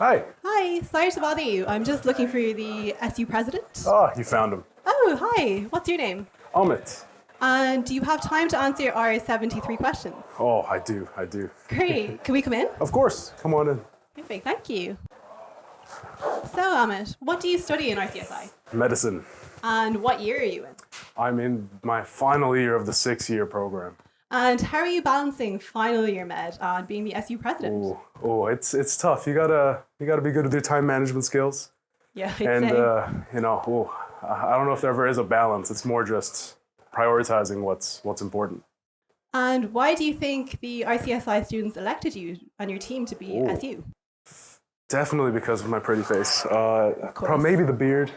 Hi. Hi, sorry to bother you. I'm just looking for the SU president. Ah, you found him. Oh, hi. What's your name? Amit. And do you have time to answer our 73 questions? Oh, I do. Great. Can we come in? Of course. Come on in. Perfect, thank you. So, Amit, what do you study in RCSI? Medicine. And what year are you in? I'm in my final year of the 6-year program. And how are you balancing final year med and being the SU president? It's tough. You gotta be good with your time management skills. Yeah, And I'd say. I don't know if there ever is a balance. It's more just prioritizing what's important. And why do you think the RCSI students elected you and your team to be SU? Definitely because of my pretty face. course. Maybe the beard.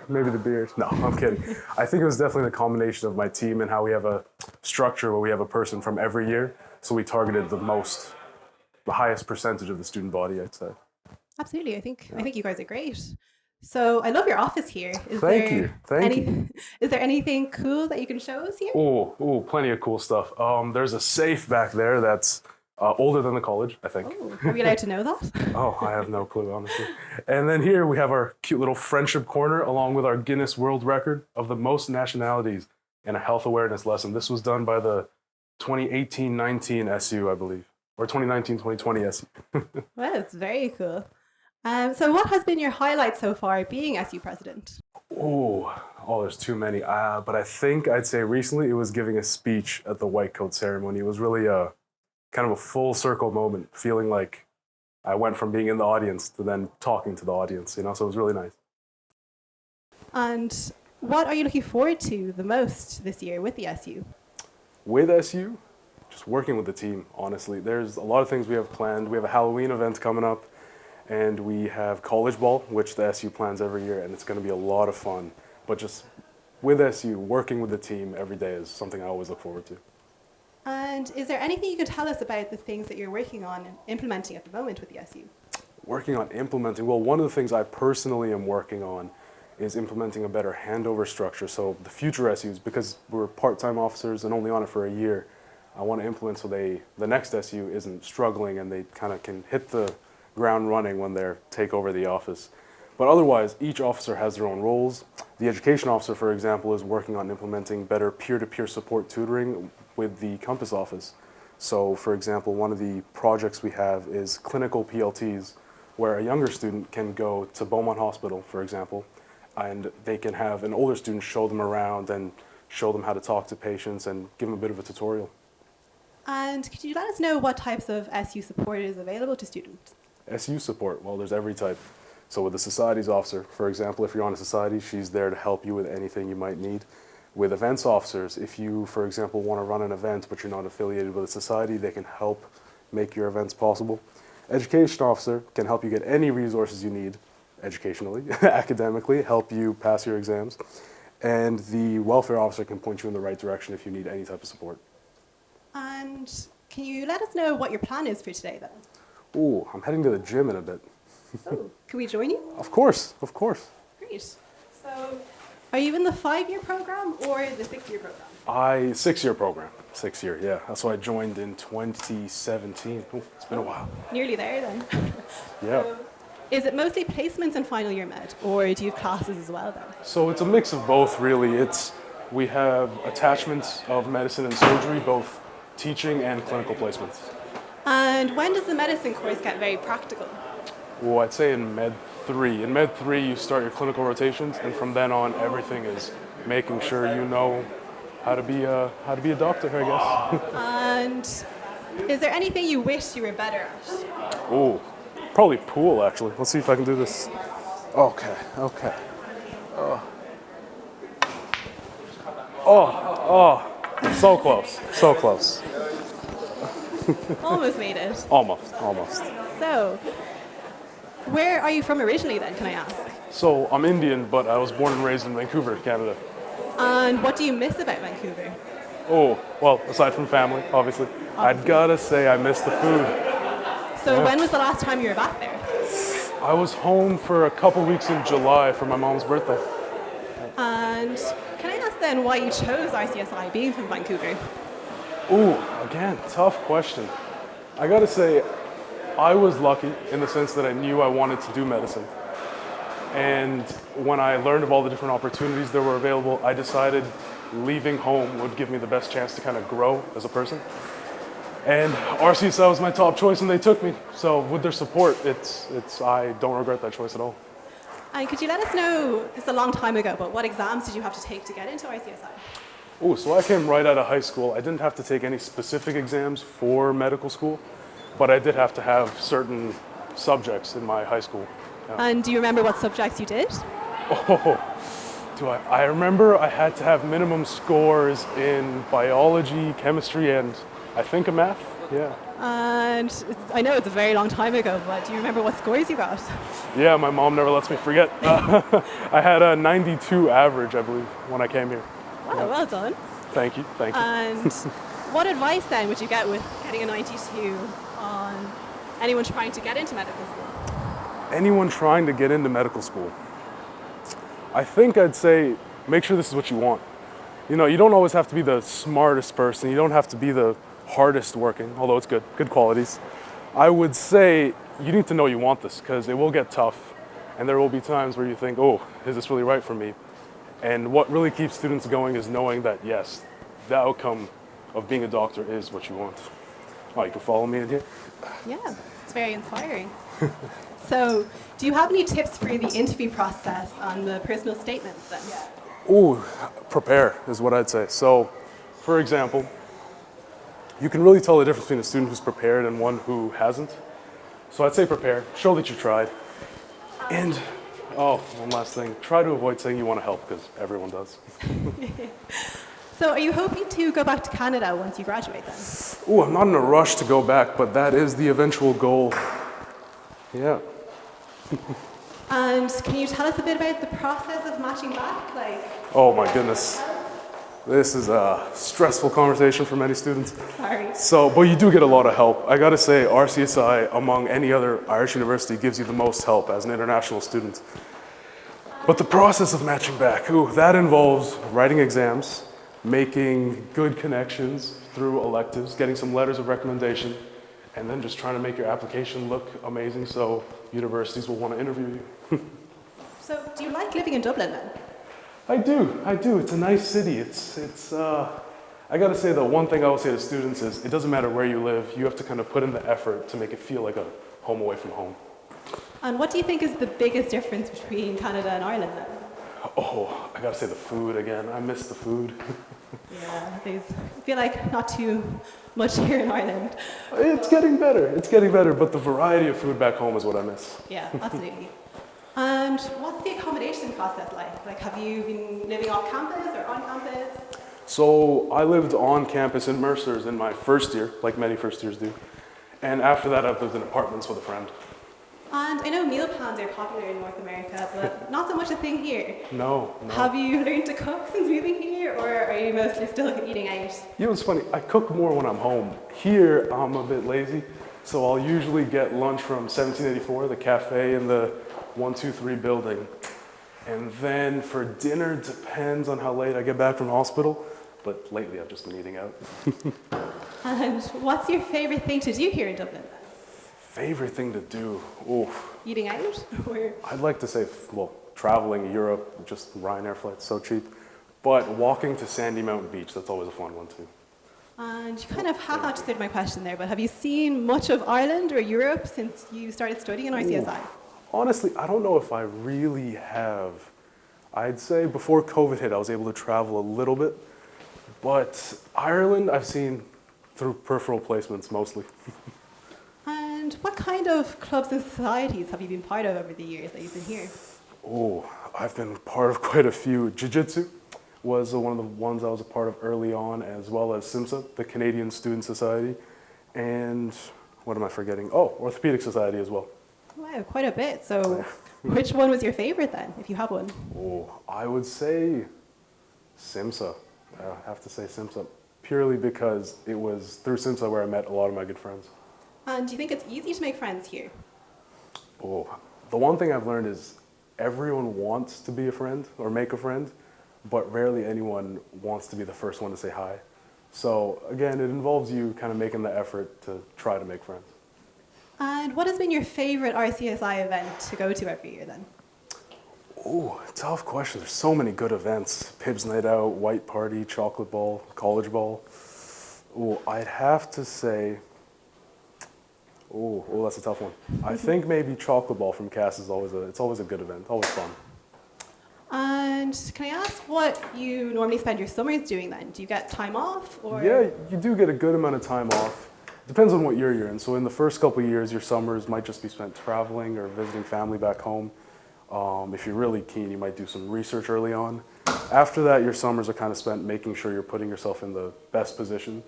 No, I'm kidding. I think it was definitely the combination of my team and how we have a structure where we have a person from every year. So we targeted the highest percentage of the student body, I'd say. Absolutely. I think you guys are great. So I love your office here. Thank you. Is there anything cool that you can show us here? Plenty of cool stuff. There's a safe back there that's older than the college, I think. Oh, are we allowed to know that? Oh, I have no clue, honestly. And then here we have our cute little friendship corner along with our Guinness World Record of the most nationalities in a health awareness lesson. This was done by the 2018-19 SU, I believe, or 2019-2020 SU. Well, it's very cool. So what has been your highlight so far being SU president? There's too many. But I think I'd say recently it was giving a speech at the white coat ceremony. It was really a kind of a full circle moment, feeling like I went from being in the audience to then talking to the audience, so it was really nice. And what are you looking forward to the most this year with the SU? With SU, just working with the team, honestly. There's a lot of things we have planned. We have a Halloween event coming up, and we have college ball, which the SU plans every year, and it's going to be a lot of fun. But just with SU, working with the team every day is something I always look forward to. And is there anything you could tell us about the things that you're working on and implementing at the moment with the SU? Working on implementing, well, one of the things I personally am working on is implementing a better handover structure. So the future SUs, because we're part-time officers and only on it for a year, I want to implement so the next SU isn't struggling and they kind of can hit the ground running when they take over the office. But otherwise, each officer has their own roles. The education officer, for example, is working on implementing better peer-to-peer support tutoring with the Compass office. So, for example, one of the projects we have is clinical PLTs, where a younger student can go to Beaumont Hospital, for example, and they can have an older student show them around and show them how to talk to patients and give them a bit of a tutorial. And could you let us know what types of SU support is available to students? SU support, well, there's every type. So with the societies officer, for example, if you're on a society, she's there to help you with anything you might need. With events officers, if you, for example, want to run an event but you're not affiliated with a society, they can help make your events possible. Education officer can help you get any resources you need, educationally, academically, help you pass your exams. And the welfare officer can point you in the right direction if you need any type of support. And can you let us know what your plan is for today then? I'm heading to the gym in a bit. Can we join you? Of course. Great. So, are you in the 5-year program or the 6-year program? 6-year program. 6-year, yeah. That's why I joined in 2017. It's been a while. Nearly there then. Yeah. So, is it mostly placements and final year med, or do you have classes as well then? So it's a mix of both, really. We have attachments of medicine and surgery, both teaching and clinical placements. And when does the medicine course get very practical? Well, I'd say in Med 3. In Med 3, you start your clinical rotations, and from then on, everything is making sure you know how to be a doctor, I guess. And is there anything you wish you were better at? Probably pool, actually. Let's see if I can do this. Okay. So close. Almost made it. Almost. So, where are you from originally then, can I ask? So I'm Indian, but I was born and raised in Vancouver, Canada. And what do you miss about Vancouver? Well, aside from family, obviously. I'd gotta say I miss the food. So when was the last time you were back there? I was home for a couple weeks in July for my mom's birthday. And can I ask then why you chose RCSI being from Vancouver? Again, tough question. I gotta say, I was lucky in the sense that I knew I wanted to do medicine. And when I learned of all the different opportunities that were available, I decided leaving home would give me the best chance to kind of grow as a person. And RCSI was my top choice and they took me. So with their support, I don't regret that choice at all. And could you let us know, it's a long time ago, but what exams did you have to take to get into RCSI? Oh, so I came right out of high school. I didn't have to take any specific exams for medical school, but I did have to have certain subjects in my high school. Yeah. And do you remember what subjects you did? Oh, do I? I remember I had to have minimum scores in biology, chemistry, and I think a math. Yeah. And I know it's a very long time ago, but do you remember what scores you got? Yeah, my mom never lets me forget. I had a 92 average, I believe, when I came here. Wow, Yeah. well done. Thank you, thank you. And what advice then would you get with getting a 92 on anyone trying to get into medical school? Anyone trying to get into medical school, I think I'd say make sure this is what you want. You know, you don't always have to be the smartest person. You don't have to be the hardest working, although it's good qualities. I would say you need to know you want this because it will get tough and there will be times where you think, oh, is this really right for me? And what really keeps students going is knowing that, yes, the outcome of being a doctor is what you want. Oh, you can follow me in here? Yeah, it's very inspiring. So, do you have any tips for the interview process on the personal statements then? Ooh, prepare is what I'd say. So, for example, you can really tell the difference between a student who's prepared and one who hasn't. So I'd say prepare, show that you tried. And, one last thing, try to avoid saying you want to help because everyone does. So are you hoping to go back to Canada once you graduate then? Ooh, I'm not in a rush to go back, but that is the eventual goal. Yeah. And can you tell us a bit about the process of matching back? Oh my goodness. This is a stressful conversation for many students. Sorry. So, but you do get a lot of help. I gotta say, RCSI, among any other Irish university, gives you the most help as an international student. But the process of matching back, that involves writing exams, making good connections through electives, getting some letters of recommendation, and then just trying to make your application look amazing so universities will want to interview you. So do you like living in Dublin then? I do. It's a nice city. I gotta say the one thing I will say to students is it doesn't matter where you live, you have to kind of put in the effort to make it feel like a home away from home. And what do you think is the biggest difference between Canada and Ireland then? Oh, I gotta say the food again. I miss the food. Yeah, I feel like not too much here in Ireland. It's getting better, but the variety of food back home is what I miss. Yeah, absolutely. And what's the accommodation process like? Like, have you been living off campus or on campus? So I lived on campus in Mercer's in my first year, like many first years do. And after that, I've lived in apartments with a friend. And I know meal plans are popular in North America, but not so much a thing here. No. Have you learned to cook since moving here, or are you mostly still eating out? You know, it's funny, I cook more when I'm home. Here, I'm a bit lazy, so I'll usually get lunch from 1784, the cafe in the 123 building. And then for dinner, depends on how late I get back from hospital, but lately I've just been eating out. And what's your favourite thing to do here in Dublin? Favorite thing to do? Ooh. Eating out? Or? I'd like to say, traveling Europe, just Ryanair flights, so cheap. But walking to Sandy Mountain Beach, that's always a fun one too. And you kind of have answered my question there, but have you seen much of Ireland or Europe since you started studying in RCSI? Honestly, I don't know if I really have. I'd say before COVID hit, I was able to travel a little bit. But Ireland, I've seen through peripheral placements mostly. And what kind of clubs and societies have you been part of over the years that you've been here? Oh, I've been part of quite a few. Jiu-Jitsu was one of the ones I was a part of early on, as well as SIMSA, the Canadian Student Society. And what am I forgetting? Oh, Orthopedic Society as well. Wow, quite a bit. So which one was your favorite then, if you have one? Oh, I would say SIMSA. I have to say SIMSA, purely because it was through SIMSA where I met a lot of my good friends. And do you think it's easy to make friends here? Oh, the one thing I've learned is everyone wants to be a friend or make a friend, but rarely anyone wants to be the first one to say hi. So again, it involves you kind of making the effort to try to make friends. And what has been your favorite RCSI event to go to every year then? Oh, tough question. There's so many good events. Pibbs Night Out, White Party, Chocolate Ball, College Ball. Oh, I'd have to say, that's a tough one. I think maybe Chocolate Ball from Cass is it's always a good event, always fun. And can I ask what you normally spend your summers doing then? Do you get time off or? Yeah, you do get a good amount of time off. Depends on what year you're in. So in the first couple of years, your summers might just be spent traveling or visiting family back home. If you're really keen, you might do some research early on. After that, your summers are kind of spent making sure you're putting yourself in the best position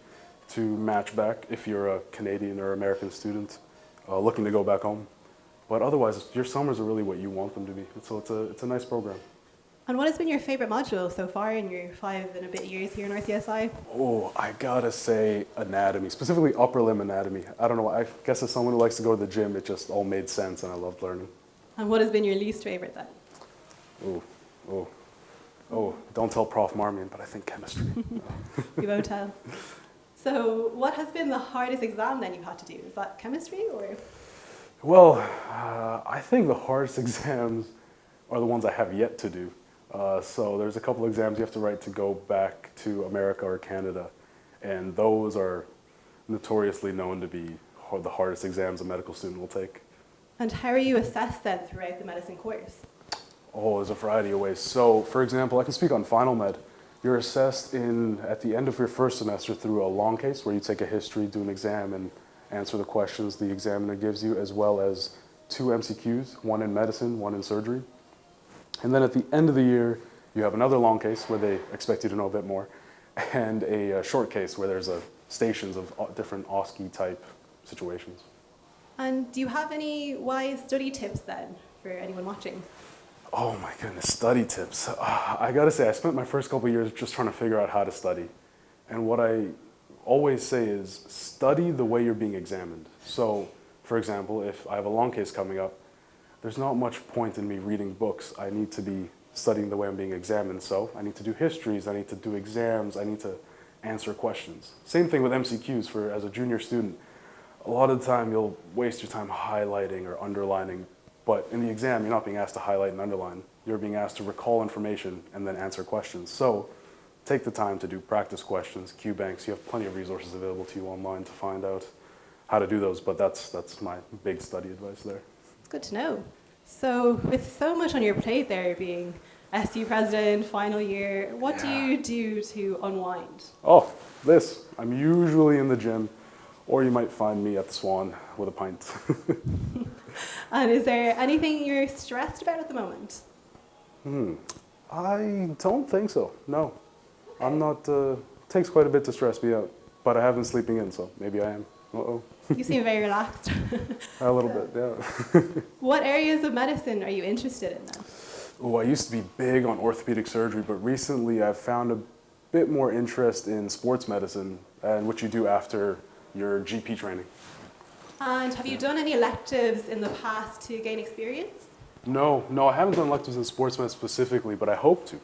to match back if you're a Canadian or American student looking to go back home. But otherwise, your summers are really what you want them to be. So it's a nice program. And what has been your favorite module so far in your 5 and a bit years here in RCSI? Oh, I gotta say anatomy, specifically upper limb anatomy. I don't know, I guess as someone who likes to go to the gym, it just all made sense and I loved learning. And what has been your least favorite then? Don't tell Prof. Marmion, but I think chemistry. You won't tell. So what has been the hardest exam then you've had to do? Is that chemistry or? Well, I think the hardest exams are the ones I have yet to do. So there's a couple exams you have to write to go back to America or Canada, and those are notoriously known to be the hardest exams a medical student will take. And how are you assessed then throughout the medicine course? Oh, there's a variety of ways. So, for example, I can speak on Final Med. You're assessed at the end of your first semester through a long case where you take a history, do an exam, and answer the questions the examiner gives you, as well as 2 MCQs, one in medicine, one in surgery. And then at the end of the year, you have another long case where they expect you to know a bit more, and a short case where there's stations of different OSCE type situations. And do you have any wise study tips then for anyone watching? Oh my goodness, study tips. I gotta say, I spent my first couple of years just trying to figure out how to study. And what I always say is study the way you're being examined. So, for example, if I have a long case coming up, there's not much point in me reading books. I need to be studying the way I'm being examined. So I need to do histories, I need to do exams, I need to answer questions. Same thing with MCQs as a junior student. A lot of the time you'll waste your time highlighting or underlining, but in the exam you're not being asked to highlight and underline. You're being asked to recall information and then answer questions. So take the time to do practice questions, Q banks. You have plenty of resources available to you online to find out how to do those, but that's my big study advice there. It's good to know. So with so much on your plate there, being SU president, final year, what do you do to unwind? Oh, I'm usually in the gym, or you might find me at the Swan with a pint. And is there anything you're stressed about at the moment? I don't think so, no. Okay. I'm not, takes quite a bit to stress me out, but I have been sleeping in, so maybe I am. Uh-oh. You seem very relaxed. A little bit, yeah. What areas of medicine are you interested in then? Oh, I used to be big on orthopedic surgery, but recently I've found a bit more interest in sports medicine and what you do after your GP training. And have you done any electives in the past to gain experience? No, I haven't done electives in sports med specifically, but I hope to,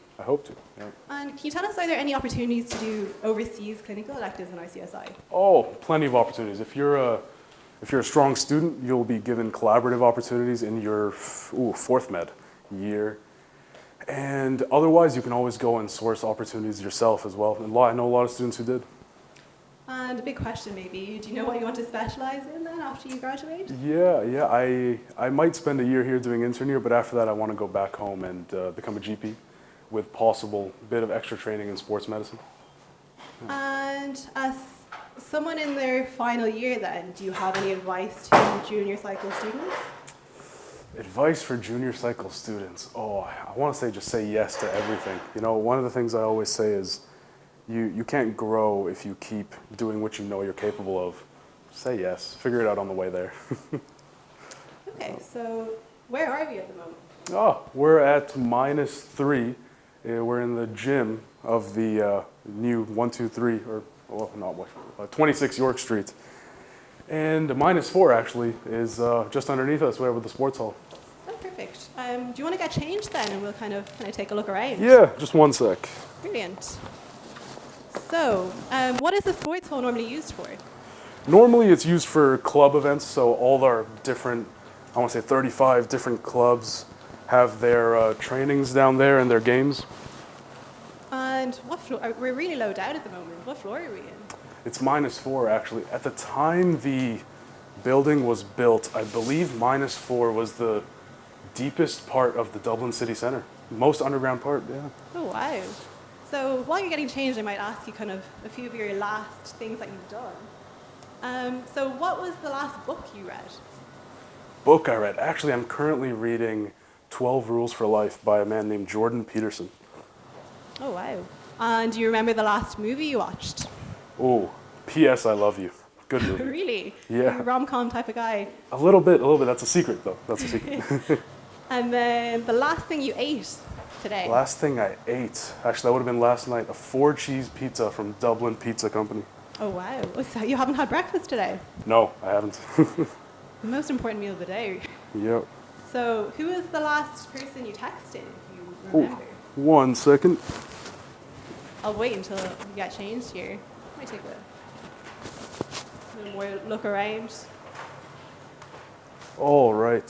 yeah. And can you tell us, are there any opportunities to do overseas clinical electives in RCSI? Oh, plenty of opportunities. If you're a strong student, you'll be given collaborative opportunities in your fourth med year. And otherwise, you can always go and source opportunities yourself as well. And I know a lot of students who did. And a big question maybe, do you know what you want to specialize in then after you graduate? Yeah, I might spend a year here doing intern year, but after that I want to go back home and become a GP with possible bit of extra training in sports medicine. Yeah. And as someone in their final year then, do you have any advice to junior cycle students? Advice for junior cycle students? Oh, I want to say just say yes to everything. You know, one of the things I always say is you can't grow if you keep doing what you know you're capable of. Say yes. Figure it out on the way there. Okay, so where are we at the moment? Oh, we're at -3. We're in the gym of the new 123, or well, not 26 York Street. And -4 actually is just underneath us, where with the sports hall. Oh, perfect. Do you want to get changed then, and we'll kind of take a look around? Yeah, just one sec. Brilliant. So, what is the sports hall normally used for? Normally it's used for club events, so all our different, I want to say 35 different clubs have their trainings down there and their games. And what floor? We're really low down at the moment. What floor are we in? It's -4 actually. At the time the building was built, I believe -4 was the deepest part of the Dublin city centre. Most underground part, yeah. Oh, wow. So while you're getting changed, I might ask you kind of a few of your last things that you've done. So what was the last book you read? Book I read. Actually, I'm currently reading 12 Rules for Life by a man named Jordan Peterson. Oh, wow. And do you remember the last movie you watched? Oh, P.S. I Love You. Good movie. Really? Yeah. You're a rom-com type of guy. A little bit. That's a secret, though. That's a secret. And then the last thing you ate today? Last thing I ate, actually, that would have been last night, a 4-cheese pizza from Dublin Pizza Company. Oh, wow. Oh, so you haven't had breakfast today? No, I haven't. The most important meal of the day. Yep. So who was the last person you texted, if you Oh, remember? 1 second. I'll wait until you get changed here. Might take a little more look around. All right.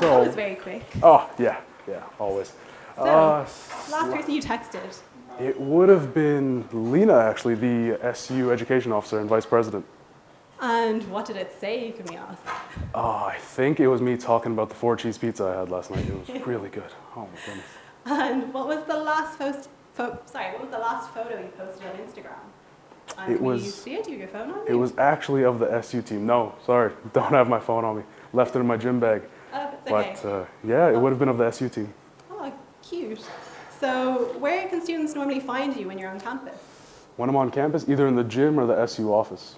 That was So, very quick. oh, yeah, always. So, Uh, last person you texted. It would have been Lena, actually, the SU education officer and vice president. And what did it say, can we ask? I think it was me talking about the 4-cheese pizza I had last night. It was really good. Oh my goodness. And what was the last what was the last photo you posted on Instagram? And It can was- you see it? Do you have your phone on It you? was actually of the SU team. No, sorry, don't have my phone on me. Left it in my gym bag. Oh, it's okay. But yeah, it would have been of the SU team. Oh, cute. So where can students normally find you when you're on campus? When I'm on campus, either in the gym or the SU office.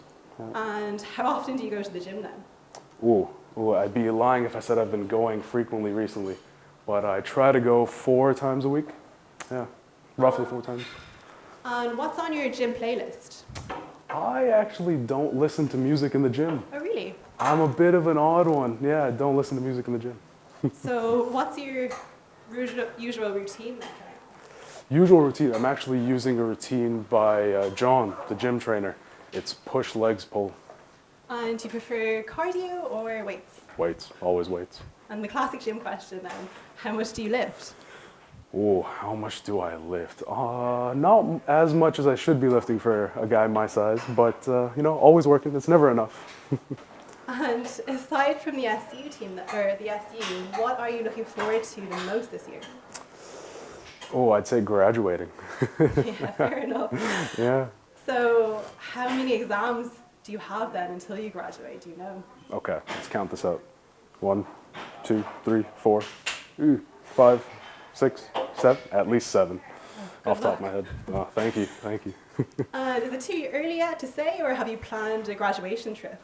And how often do you go to the gym then? Ooh, I'd be lying if I said I've been going frequently recently. But I try to go 4 times a week. Yeah, roughly 4 times. And what's on your gym playlist? I actually don't listen to music in the gym. Oh, really? I'm a bit of an odd one. Yeah, I don't listen to music in the gym. So what's your usual routine then? Usual routine, I'm actually using a routine by John, the gym trainer. It's push, legs, pull. And do you prefer cardio or weights? Weights, always weights. And the classic gym question then, how much do you lift? Oh, how much do I lift? Not as much as I should be lifting for a guy my size, but you know, always working. It's never enough. And aside from the SU team, or the SU, what are you looking forward to the most this year? Oh, I'd say graduating. Yeah, fair enough. Yeah. So how many exams do you have then until you graduate, do you know? Okay, let's count this out. 1, 2, 3, 4, 5, 6, 7, at least 7. Good Off the top of luck. my head. Oh, thank you, thank you. Is it too early yet to say, or have you planned a graduation trip?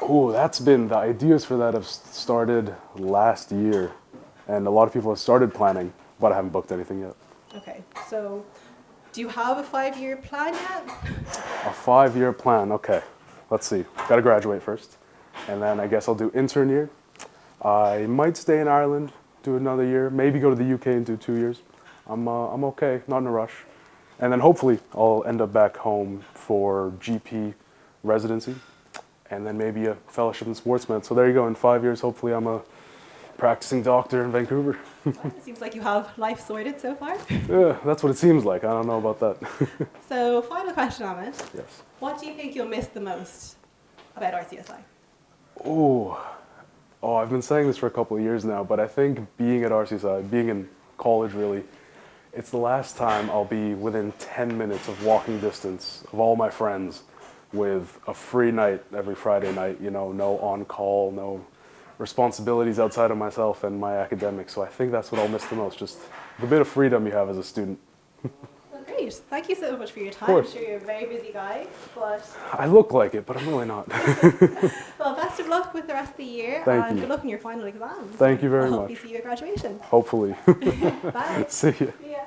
Oh, the ideas for that have started last year. And a lot of people have started planning, but I haven't booked anything yet. Okay, so do you have a 5-year plan yet? A 5-year plan, okay. Let's see, gotta graduate first. And then I guess I'll do intern year. I might stay in Ireland, do another year, maybe go to the UK and do 2 years. I'm okay, not in a rush. And then hopefully I'll end up back home for GP residency and then maybe a fellowship in sports med. So there you go, in 5 years, hopefully I'm a practicing doctor in Vancouver. It seems like you have life sorted so far. Yeah, that's what it seems like. I don't know about that. So final question, Amit. Yes. What do you think you'll miss the most about RCSI? Oh, I've been saying this for a couple of years now, but I think being at RCSI, being in college really, it's the last time I'll be within 10 minutes of walking distance of all my friends with a free night every Friday night, you know, no on-call, no responsibilities outside of myself and my academics. So I think that's what I'll miss the most, just the bit of freedom you have as a student. Well, great. Thank you so much for your time. course. I'm sure you're a very busy guy, but I look like it, but I'm really not. well, best of luck with the rest of the year, Thank and you. good luck in your final exams. Thank you very I'll much. hopefully see you at graduation. Hopefully. Bye. See you. See ya.